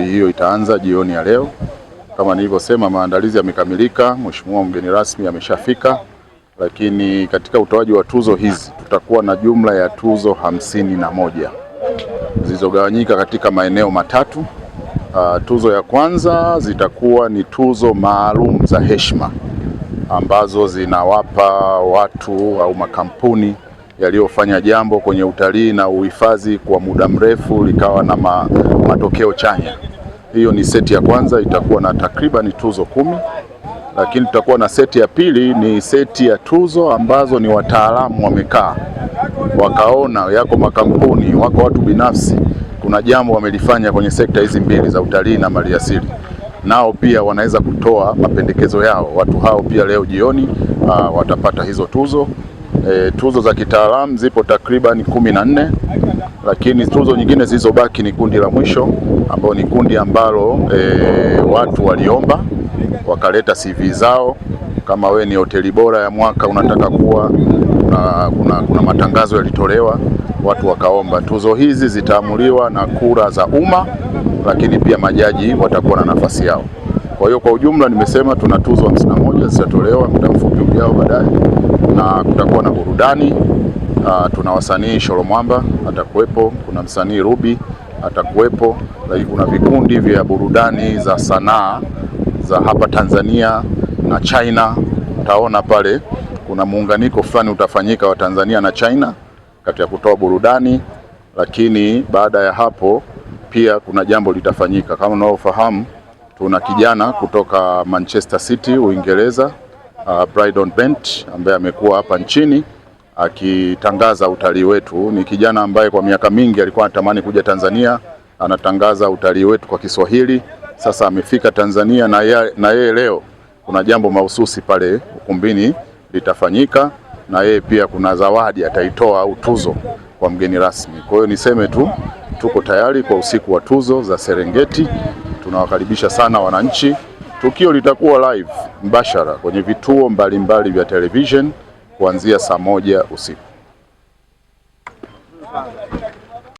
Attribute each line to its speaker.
Speaker 1: shughuli hiyo itaanza jioni ya leo. Kama nilivyosema, maandalizi yamekamilika, mheshimiwa mgeni rasmi ameshafika, lakini katika utoaji wa tuzo hizi tutakuwa na jumla ya tuzo 51 zilizogawanyika katika maeneo matatu. Tuzo ya kwanza zitakuwa ni tuzo maalum za heshima ambazo zinawapa watu au makampuni yaliyofanya jambo kwenye utalii na uhifadhi kwa muda mrefu likawa na matokeo chanya. Hiyo ni seti ya kwanza, itakuwa na takriban tuzo 10. Lakini tutakuwa na seti ya pili, ni seti ya tuzo ambazo ni wataalamu wamekaa wakaona, yako makampuni, wako watu binafsi, kuna jambo wamelifanya kwenye sekta hizi mbili za utalii na maliasili, nao pia wanaweza kutoa mapendekezo yao. Watu hao pia leo jioni watapata hizo tuzo. Tuzo za kitaalamu zipo takriban 14, lakini tuzo nyingine zilizobaki ni kundi la mwisho, ambao ni kundi ambalo watu waliomba wakaleta CV zao. Kama we ni hoteli bora ya mwaka unataka kuwa, kuna matangazo yalitolewa, watu wakaomba. Tuzo hizi zitaamuliwa na kura za umma, lakini pia majaji watakuwa na nafasi yao. Kwa hiyo kwa ujumla nimesema tuna tuzo 51 zitatolewa muda mfupi ujao baadaye, na kutakuwa na burudani. Tuna wasanii Sholomwamba atakuwepo, kuna msanii Ruby atakuwepo, lakini kuna vikundi vya burudani za sanaa za hapa Tanzania na China. Utaona pale kuna muunganiko fulani utafanyika wa Tanzania na China katika kutoa burudani, lakini baada ya hapo pia kuna jambo litafanyika. Kama unavyofahamu, tuna kijana kutoka Manchester City, Uingereza, Brydon Bent, ambaye amekuwa hapa nchini akitangaza utalii wetu. Ni kijana ambaye kwa miaka mingi alikuwa anatamani kuja Tanzania, anatangaza utalii wetu kwa Kiswahili. Sasa amefika Tanzania na yeye leo kuna jambo mahususi pale ukumbini litafanyika, na yeye pia kuna zawadi ataitoa au tuzo kwa mgeni rasmi. Kwa hiyo niseme tu tuko tayari kwa usiku wa tuzo za Serengeti. Tunawakaribisha sana wananchi. Tukio litakuwa live mbashara kwenye vituo mbalimbali vya television kuanzia saa 1 usiku.